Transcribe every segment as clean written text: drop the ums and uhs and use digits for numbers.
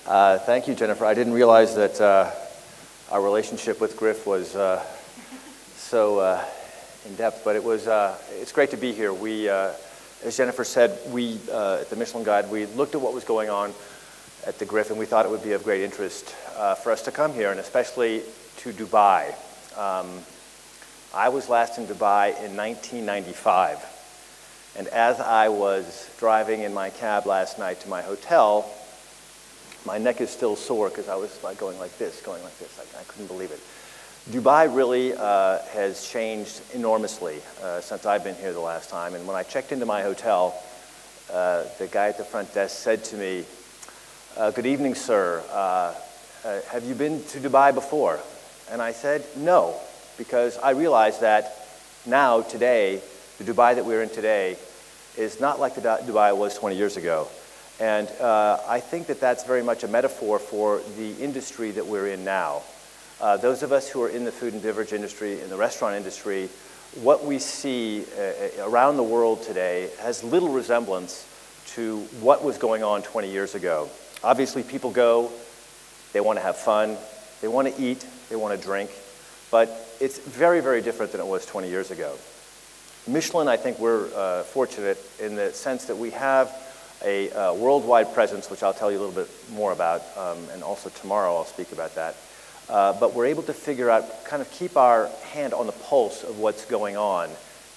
Thank you, Jennifer. I didn't realize that our relationship with Griff was so in depth, but it's great to be here. As Jennifer said, we at the Michelin Guide, we looked at what was going on at the Griff, and we thought it would be of great interest for us to come here, and especially to Dubai. I was last in Dubai in 1995, and as I was driving in my cab last night to my hotel, my neck is still sore because I was like going like this. I couldn't believe it. Dubai really has changed enormously since I've been here the last time. And when I checked into my hotel, the guy at the front desk said to me, "Good evening, sir. Have you been to Dubai before?" And I said, "No," because I realized that now, today, the Dubai that we're in today is not like the Dubai was 20 years ago. And I think that that's very much a metaphor for the industry that we're in now. Those of us who are in the food and beverage industry, in the restaurant industry, what we see around the world today has little resemblance to what was going on 20 years ago. Obviously, people go, they want to have fun, they want to eat, they want to drink, but it's very, very different than it was 20 years ago. Michelin, I think we're fortunate in the sense that we have a worldwide presence, which I'll tell you a little bit more about, and also tomorrow I'll speak about that. But we're able to figure out, kind of keep our hand on the pulse of what's going on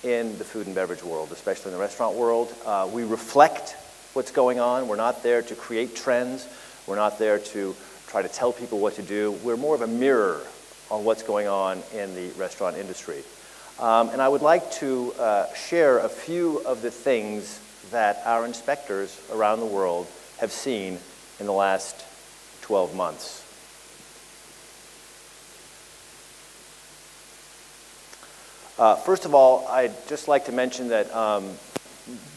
in the food and beverage world, especially in the restaurant world. We reflect what's going on. We're not there to create trends. We're not there to try to tell people what to do. We're more of a mirror on what's going on in the restaurant industry. And I would like to share a few of the things that our inspectors around the world have seen in the last 12 months. First of all, I'd just like to mention that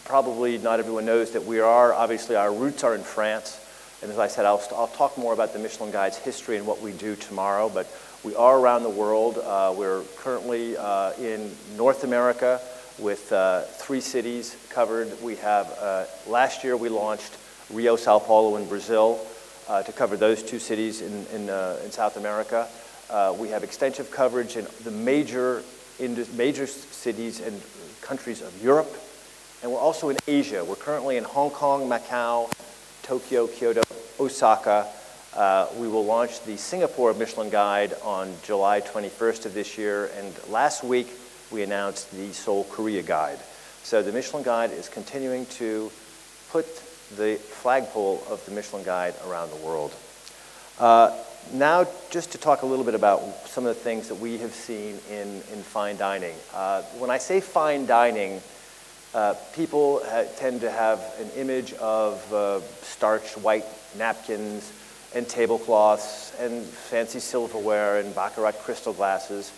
probably not everyone knows that obviously our roots are in France. And as I said, I'll talk more about the Michelin Guide's history and what we do tomorrow, but we are around the world. We're currently in North America with 3 cities covered. We have, last year we launched Rio, Sao Paulo in Brazil to cover those 2 cities in South America. We have extensive coverage in the major cities and countries of Europe. And we're also in Asia. We're currently in Hong Kong, Macau, Tokyo, Kyoto, Osaka. We will launch the Singapore Michelin Guide on July 21st of this year. And last week, we announced the Seoul Korea Guide. So the Michelin Guide is continuing to put the flagpole of the Michelin Guide around the world. Now, just to talk a little bit about some of the things that we have seen in fine dining. When I say fine dining, people tend to have an image of starched white napkins and tablecloths and fancy silverware and baccarat crystal glasses.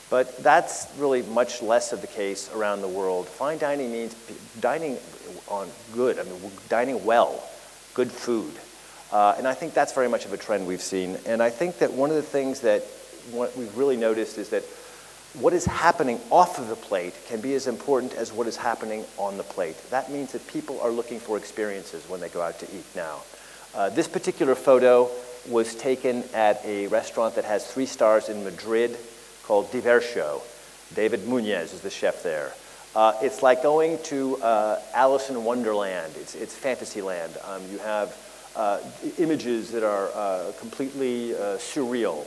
But that's really much less of the case around the world. Fine dining means dining on dining well, good food. And I think that's very much of a trend we've seen. And I think that one of the things that we've really noticed is that what is happening off of the plate can be as important as what is happening on the plate. That means that people are looking for experiences when they go out to eat now. This particular photo was taken at a restaurant that has 3 stars in Madrid called Diversio. David Muñez is the chef there. It's like going to Alice in Wonderland. It's Fantasyland. You have images that are completely surreal.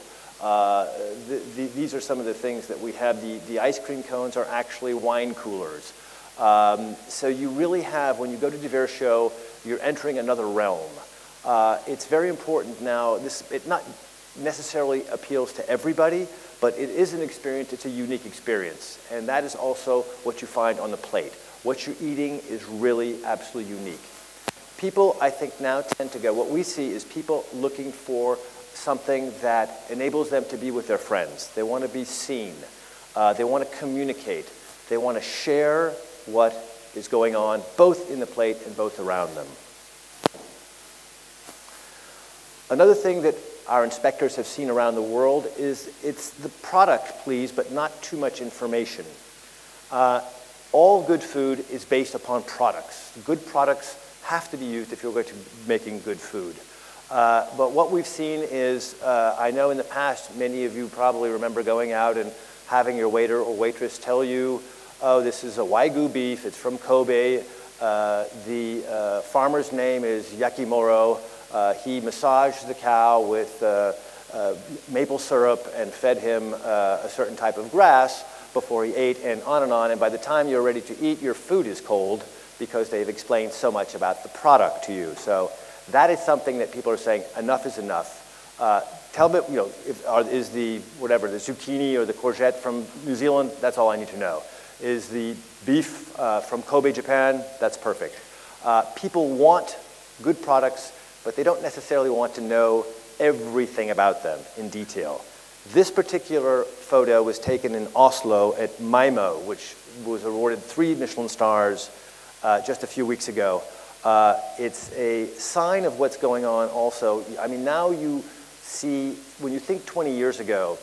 These are some of the things that we have. The ice cream cones are actually wine coolers. So you really have, when you go to Diversio, you're entering another realm. It's very important now. It not necessarily appeals to everybody, but it is an experience. It's a unique experience. And that is also what you find on the plate. What you're eating is really absolutely unique. People, I think, now tend to go, what we see is people looking for something that enables them to be with their friends. They want to be seen. They want to communicate. They want to share what is going on, both in the plate and both around them. Another thing that our inspectors have seen around the world is it's the product, please, but not too much information. All good food is based upon products. Good products have to be used if you're going to be making good food. But what we've seen is, I know in the past, many of you probably remember going out and having your waiter or waitress tell you, oh, this is a Wagyu beef, it's from Kobe. The farmer's name is Yakimoro. He massaged the cow with maple syrup and fed him a certain type of grass before he ate, and on and on. And by the time you're ready to eat, your food is cold because they've explained so much about the product to you. So that is something that people are saying, enough is enough. Tell me, is the zucchini or the courgette from New Zealand? That's all I need to know. Is the beef from Kobe, Japan? That's perfect. People want good products, but they don't necessarily want to know everything about them in detail. This particular photo was taken in Oslo at MIMO, which was awarded 3 Michelin stars just a few weeks ago. It's a sign of what's going on also. I mean, now you see, when you think 20 years ago,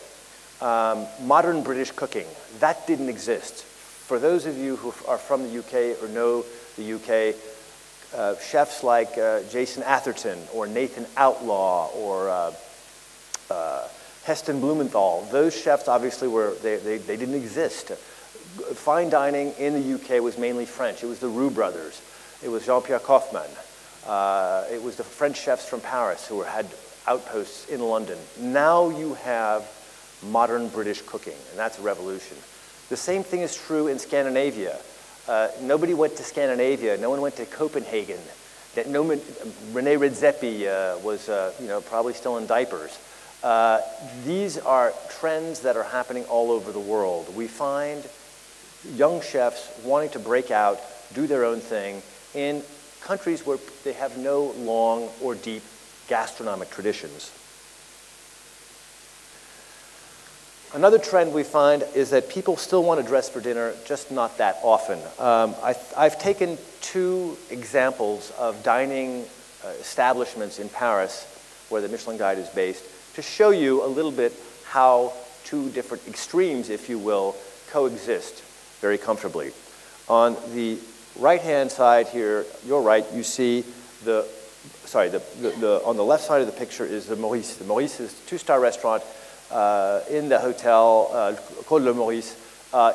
modern British cooking, that didn't exist. For those of you who are from the UK or know the UK, chefs like Jason Atherton or Nathan Outlaw or Heston Blumenthal, those chefs obviously they didn't exist. Fine dining in the UK was mainly French. It was the Roux brothers. It was Jean-Pierre Kaufmann. It was the French chefs from Paris who had outposts in London. Now you have modern British cooking, and that's a revolution. The same thing is true in Scandinavia. Nobody went to Scandinavia. No one went to Copenhagen. Rene Redzepi was probably still in diapers. These are trends that are happening all over the world. We find young chefs wanting to break out, do their own thing in countries where they have no long or deep gastronomic traditions. Another trend we find is that people still want to dress for dinner, just not that often. I've taken 2 examples of dining establishments in Paris, where the Michelin Guide is based, to show you a little bit how 2 different extremes, if you will, coexist very comfortably. On the right-hand side here, your right, you see on the left side of the picture is the Maurice. The Maurice is a 2-star restaurant in the hotel called Le Maurice.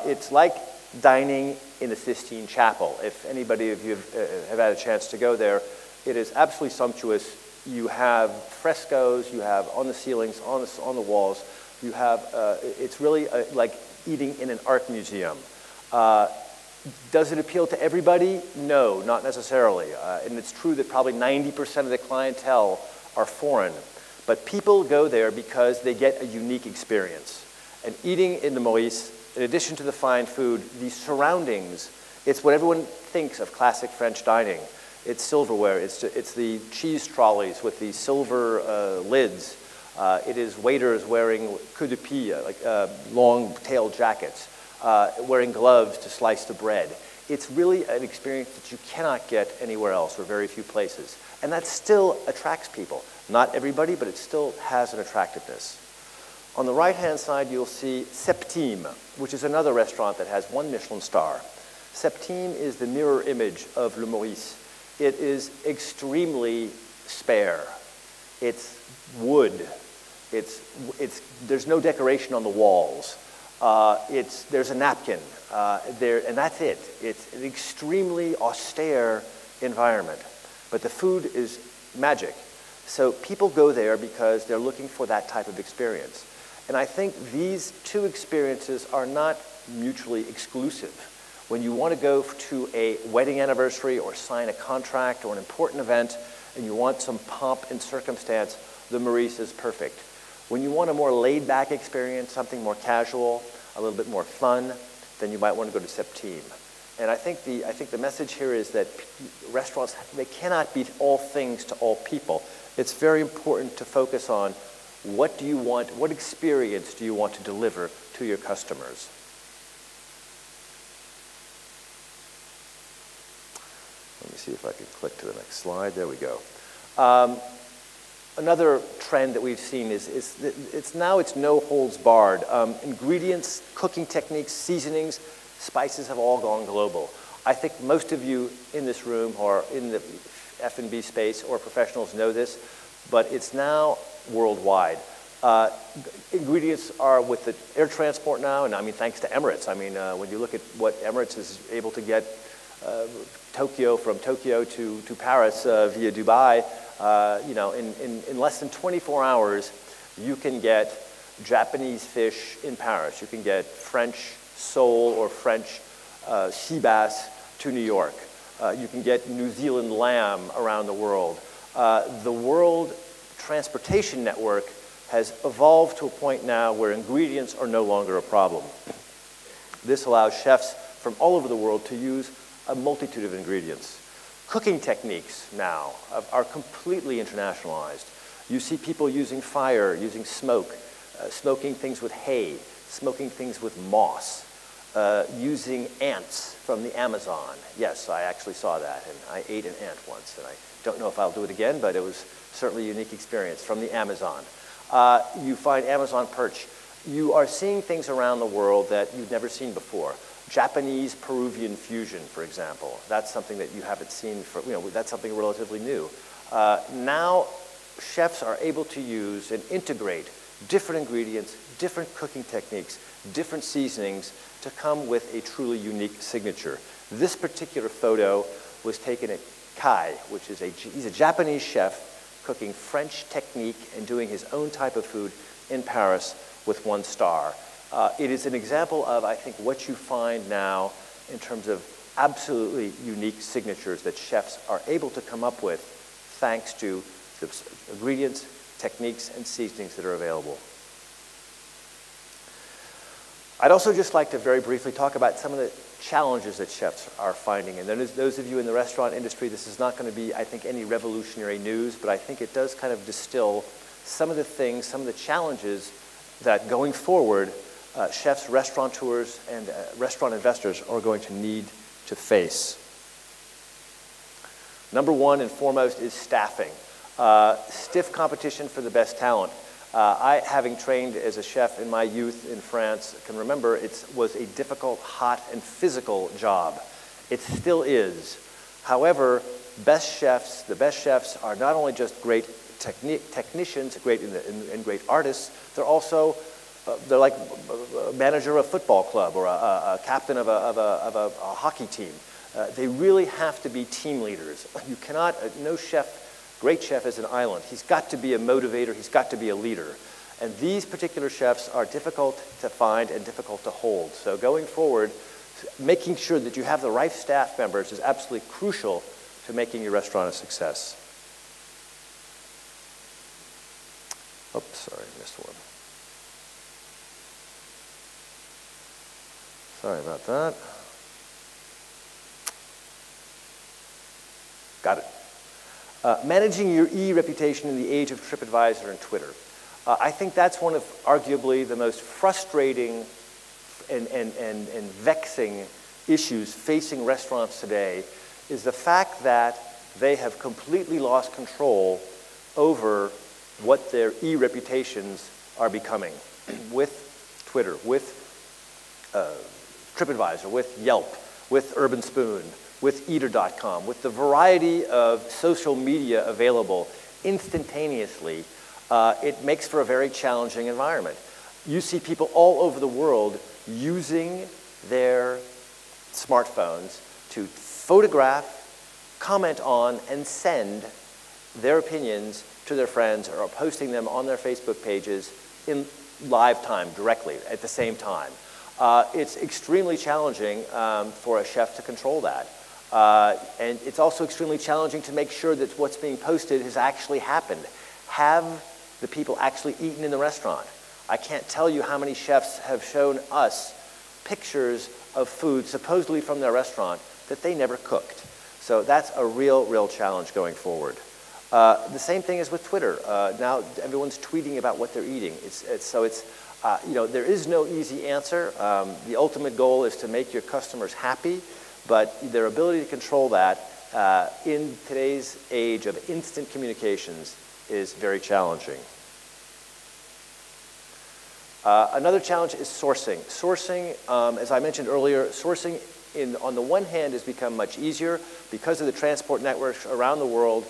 It's like dining in the Sistine Chapel. If anybody of you have had a chance to go there, it is absolutely sumptuous. You have frescoes, you have on the ceilings, on the walls. You have, it's really like eating in an art museum. Does it appeal to everybody? No, not necessarily. And it's true that probably 90% of the clientele are foreign. But people go there because they get a unique experience. And eating in the Maurice, in addition to the fine food, the surroundings, it's what everyone thinks of classic French dining. It's silverware, it's the cheese trolleys with the silver lids. It is waiters wearing queue de pie, like long-tailed jackets, wearing gloves to slice the bread. It's really an experience that you cannot get anywhere else or very few places. And that still attracts people. Not everybody, but it still has an attractiveness. On the right-hand side, you'll see Septime, which is another restaurant that has 1 Michelin star. Septime is the mirror image of Le Maurice. It is extremely spare. It's wood. There's no decoration on the walls. There's a napkin, and that's it. It's an extremely austere environment. But the food is magic. So people go there because they're looking for that type of experience. And I think these 2 experiences are not mutually exclusive. When you want to go to a wedding anniversary or sign a contract or an important event and you want some pomp and circumstance, the Maurice is perfect. When you want a more laid-back experience, something more casual, a little bit more fun, then you might want to go to Septime. And I think the message here is that restaurants, they cannot be all things to all people. It's very important to focus on what do you want, what experience do you want to deliver to your customers. Let me see if I can click to the next slide. There we go. Another trend that we've seen is it's no holds barred. Ingredients, cooking techniques, seasonings, spices have all gone global. I think most of you in this room or in the F&B space or professionals know this. but it's now worldwide. Ingredients are with the air transport now, and I mean, thanks to Emirates. I mean, when you look at what Emirates is able to get from Tokyo to Paris via Dubai, you know, in less than 24 hours, you can get Japanese fish in Paris. You can get French sole or French sea bass to New York. You can get New Zealand lamb around the world. The world transportation network has evolved to a point now where ingredients are no longer a problem. This allows chefs from all over the world to use a multitude of ingredients. Cooking techniques now are completely internationalized. You see people using fire, using smoke, smoking things with hay, smoking things with moss, using ants from the Amazon. Yes, I actually saw that, and I ate an ant once, and I don't know if I'll do it again, but it was certainly a unique experience from the Amazon. You find Amazon perch. You are seeing things around the world that you've never seen before. Japanese-Peruvian fusion, for example. That's something that you haven't seen for, you know, that's something relatively new. Now, chefs are able to use and integrate different ingredients, different cooking techniques, different seasonings to come with a truly unique signature. This particular photo was taken at Kai, which is he's a Japanese chef cooking French technique and doing his own type of food in Paris with 1 star. It is an example of, I think, what you find now in terms of absolutely unique signatures that chefs are able to come up with thanks to the ingredients, techniques, and seasonings that are available. I'd also just like to very briefly talk about some of the challenges that chefs are finding. And then those of you in the restaurant industry, this is not going to be, I think, any revolutionary news, but I think it does kind of distill some of the things, some of the challenges that going forward, chefs, restaurateurs, and restaurant investors are going to need to face. Number one and foremost is staffing. Stiff competition for the best talent. I, having trained as a chef in my youth in France, can remember it was a difficult, hot, and physical job. It still is. However, the best chefs are not only just great technicians, great and great artists, they're also they're like a manager of a football club or a captain of a hockey team. They really have to be team leaders. You cannot, no chef, great chef is an island. He's got to be a motivator, he's got to be a leader. And these particular chefs are difficult to find and difficult to hold. So going forward, making sure that you have the right staff members is absolutely crucial to making your restaurant a success. Oops, sorry, I missed one. Sorry about that. Got it. Managing your e-reputation in the age of TripAdvisor and Twitter. I think that's one of arguably the most frustrating and vexing issues facing restaurants today is the fact that they have completely lost control over what their e-reputations are becoming with Twitter, with TripAdvisor, with Yelp, with Urban Spoon, with Eater.com, with the variety of social media available instantaneously, it makes for a very challenging environment. You see people all over the world using their smartphones to photograph, comment on, and send their opinions to their friends or posting them on their Facebook pages in live time, directly, at the same time. It's extremely challenging for a chef to control that. And it's also extremely challenging to make sure that what's being posted has actually happened. Have the people actually eaten in the restaurant? I can't tell you how many chefs have shown us pictures of food supposedly from their restaurant that they never cooked. So that's a real challenge going forward. The same thing is with Twitter. Now everyone's tweeting about what they're eating. You know, there is no easy answer. The ultimate goal is to make your customers happy, but their ability to control that in today's age of instant communications is very challenging. Another challenge is sourcing. Sourcing, as I mentioned earlier, sourcing on the one hand has become much easier because of the transport networks around the world.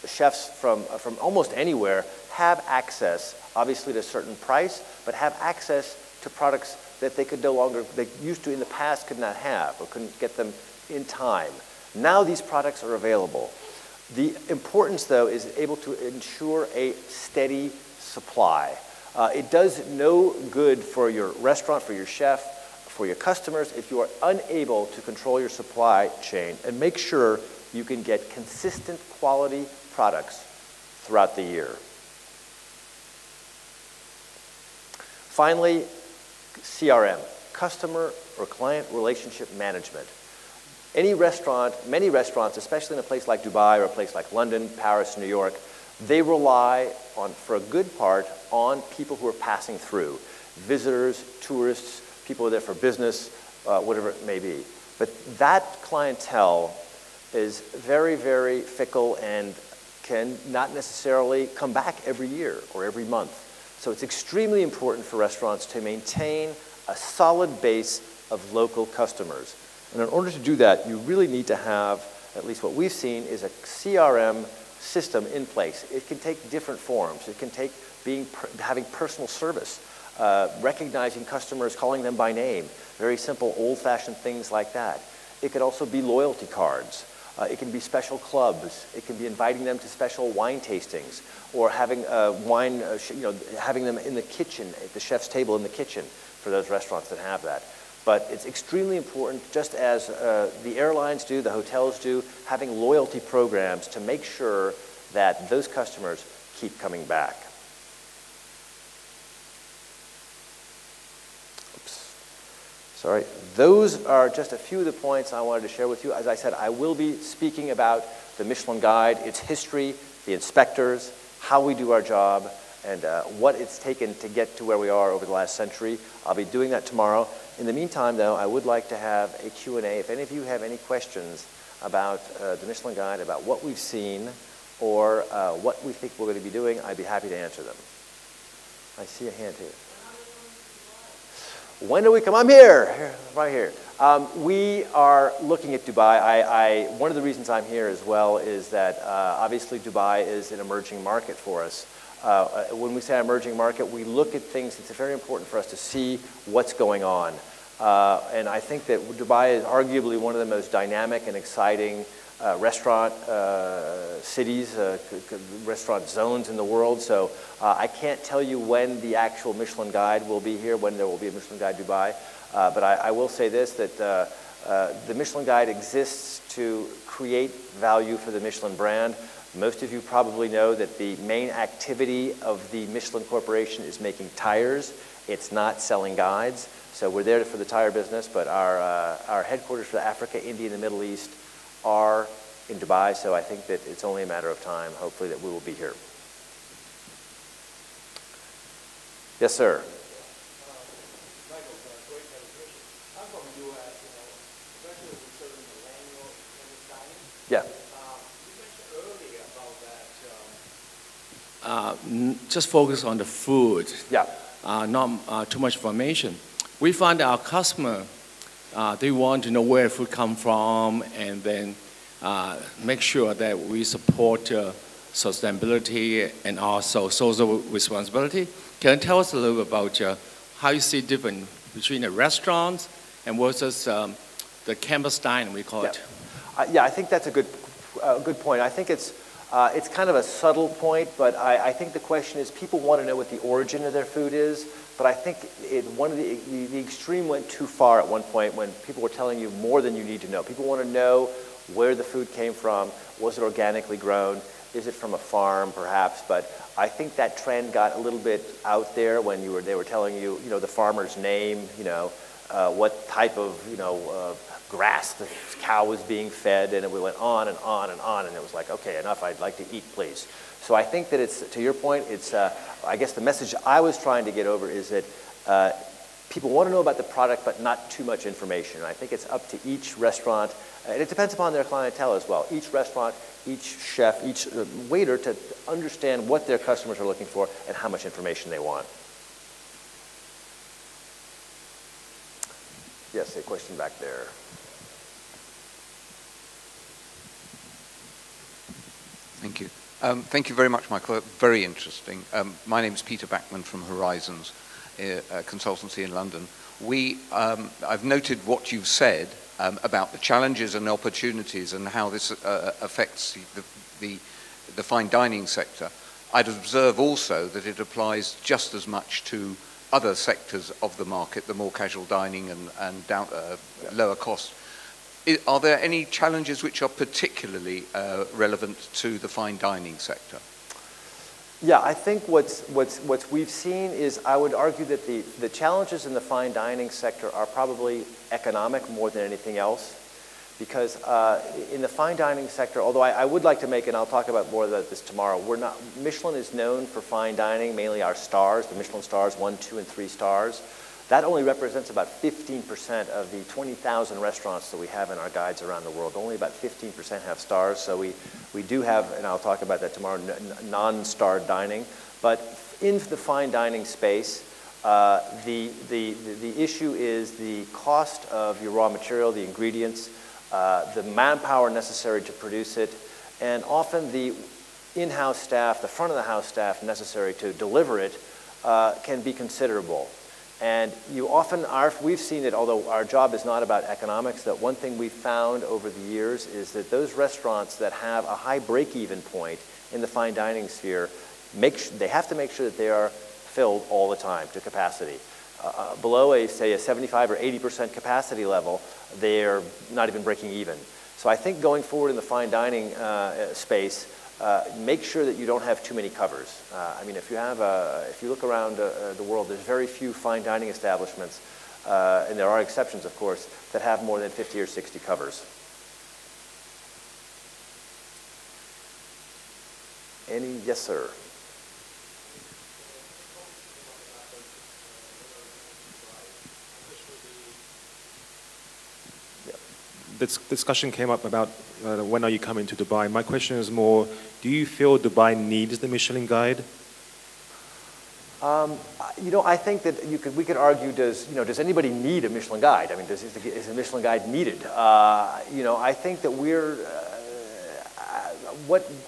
chefs from almost anywhere have access, obviously at a certain price, but have access to products that they could no longer, they used to in the past could not have or couldn't get them in time. Now these products are available. The importance, though, is able to ensure a steady supply. It does no good for your restaurant, for your chef, for your customers if you are unable to control your supply chain and make sure you can get consistent quality products throughout the year. Finally, CRM, customer or client relationship management. Any restaurant, many restaurants, especially in a place like Dubai or a place like London, Paris, New York, they rely on, for a good part, on people who are passing through. Visitors, tourists, people who are there for business, whatever it may be. But that clientele is very, very fickle and can not necessarily come back every year or every month. So it's extremely important for restaurants to maintain a solid base of local customers. And in order to do that, you really need to have, at least what we've seen, is a CRM system in place. It can take different forms. It can take having personal service, recognizing customers, calling them by name, very simple, old-fashioned things like that. It could also be loyalty cards. It can be special clubs. It can be inviting them to special wine tastings, or having wine, having them in the kitchen, at the chef's table in the kitchen for those restaurants that have that. But it's extremely important, just as the airlines do, the hotels do, having loyalty programs to make sure that those customers keep coming back. Oops. Sorry. Those are just a few of the points I wanted to share with you. As I said, I will be speaking about the Michelin Guide, its history, the inspectors, how we do our job, and what it's taken to get to where we are over the last century. I'll be doing that tomorrow. In the meantime, though, I would like to have a Q&A. If any of you have any questions about the Michelin Guide, about what we've seen, or what we think we're going to be doing, I'd be happy to answer them. I see a hand here. When do we come? I'm here, right here. We are looking at Dubai. One of the reasons I'm here as well is that obviously Dubai is an emerging market for us. When we say emerging market, we look at things, it's very important for us to see what's going on. And I think that Dubai is arguably one of the most dynamic and exciting restaurant cities, restaurant zones in the world. So I can't tell you when the actual Michelin Guide will be here, when there will be a Michelin Guide Dubai. But I will say this, that the Michelin Guide exists to create value for the Michelin brand. Most of you probably know that the main activity of the Michelin Corporation is making tires. It's not selling guides. So we're there for the tire business, but our headquarters for Africa, India, and the Middle East are in Dubai. So I think that it's only a matter of time, hopefully, that we will be here. Yes, sir. Yeah. Just focus on the food. Yeah. Not too much information. We find our customer, they want to know where food comes from, and then make sure that we support sustainability and also social responsibility. Can you tell us a little bit about how you see difference between the restaurants and versus the campus dining, we call it? Yeah, I think that's a good point. I think it's kind of a subtle point, but I think the question is people want to know what the origin of their food is. But I think the extreme went too far at one point when people were telling you more than you need to know. People want to know where the food came from. Was it organically grown? Is it from a farm, perhaps? But I think that trend got a little bit out there when they were telling you, the farmer's name, what type of, grass the cow was being fed, and it went on and on and on, and it was like, okay, enough, I'd like to eat, please. So I think that it's, to your point, it's, I guess the message I was trying to get over is that people want to know about the product, but not too much information. And I think it's up to each restaurant, and it depends upon their clientele as well. Each restaurant, each chef, each waiter to understand what their customers are looking for and how much information they want. Yes, a question back there. Thank you. Thank you very much, Michael. Very interesting. My name is Peter Backman from Horizons Consultancy in London. I've noted what you've said about the challenges and opportunities and how this affects the fine dining sector. I'd observe also that it applies just as much to other sectors of the market, the more casual dining and lower cost. Are there any challenges which are particularly relevant to the fine dining sector? Yeah, I think what we've seen is, I would argue that the challenges in the fine dining sector are probably economic more than anything else. Because in the fine dining sector, although I would like to make, and I'll talk about more about this tomorrow, Michelin is known for fine dining, mainly our stars, the Michelin stars, 1, 2, and 3 stars. That only represents about 15% of the 20,000 restaurants that we have in our guides around the world. Only about 15% have stars, so we do have, and I'll talk about that tomorrow, non-starred dining. But in the fine dining space, the issue is the cost of your raw material, the ingredients, the manpower necessary to produce it, and often the in-house staff, the front of the house staff necessary to deliver it can be considerable. And you often we've seen it, although our job is not about economics, that one thing we've found over the years is that those restaurants that have a high break-even point in the fine dining sphere, they have to make sure that they are filled all the time to capacity. Below say a 75 or 80% capacity level, they're not even breaking even. So I think going forward in the fine dining space, make sure that you don't have too many covers. I mean, if you look around the world, there's very few fine dining establishments, and there are exceptions, of course, that have more than 50 or 60 covers. Yes, sir. This discussion came up about when are you coming to Dubai. My question is more, do you feel Dubai needs the Michelin Guide? You know, I think that we could argue, does anybody need a Michelin Guide? I mean, is a Michelin Guide needed? You know, I think that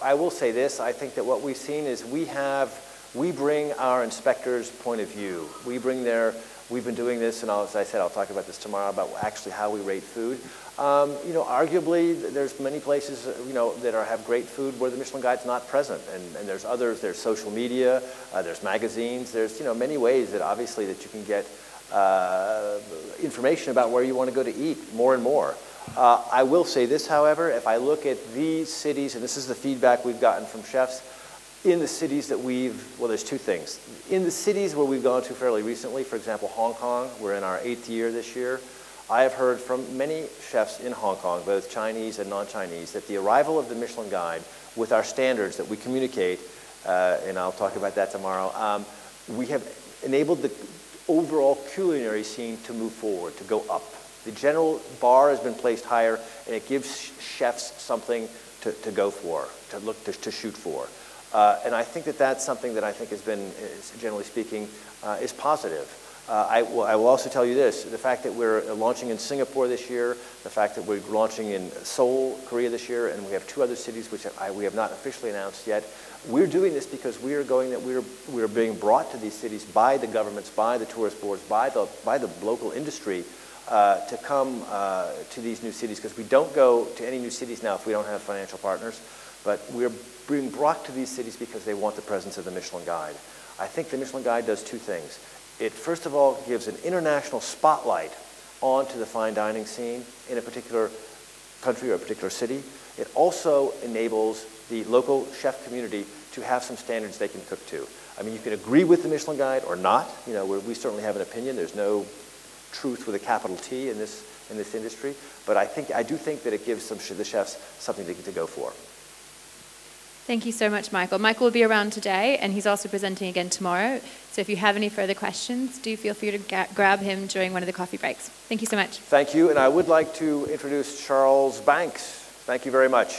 I will say this, I think that what we've seen is we bring our inspectors' point of view. We've been doing this, and as I said, I'll talk about this tomorrow, about actually how we rate food. You know, arguably, there's many places, you know, that have great food where the Michelin Guide's not present, and there's others. There's social media, there's magazines, there's, you know, many ways that obviously that you can get information about where you want to go to eat more and more. I will say this, however, if I look at these cities, and this is the feedback we've gotten from chefs, in the cities that well, there's two things. In the cities where we've gone to fairly recently, for example, Hong Kong, we're in our 8th year this year, I have heard from many chefs in Hong Kong, both Chinese and non-Chinese, that the arrival of the Michelin Guide with our standards that we communicate, and I'll talk about that tomorrow, we have enabled the overall culinary scene to move forward, to go up. The general bar has been placed higher, and it gives chefs something to go for, to shoot for. And I think that that's something that I think has been, generally speaking, is positive. I will also tell you this, the fact that we're launching in Singapore this year, the fact that we're launching in Seoul, Korea this year, and we have 2 other cities which we have not officially announced yet. We're doing this because we're being brought to these cities by the governments, by the tourist boards, by the local industry to come to these new cities, because we don't go to any new cities now if we don't have financial partners. But we're being brought to these cities because they want the presence of the Michelin Guide. I think the Michelin Guide does 2 things. It, first of all, gives an international spotlight onto the fine dining scene in a particular country or a particular city. It also enables the local chef community to have some standards they can cook to. I mean, you can agree with the Michelin Guide or not. You know, we certainly have an opinion. There's no truth with a capital T in this industry. But I do think that it gives the chefs something to go for. Thank you so much, Michael. Michael will be around today, and he's also presenting again tomorrow. So if you have any further questions, do feel free to grab him during one of the coffee breaks. Thank you so much. Thank you, and I would like to introduce Charles Banks. Thank you very much.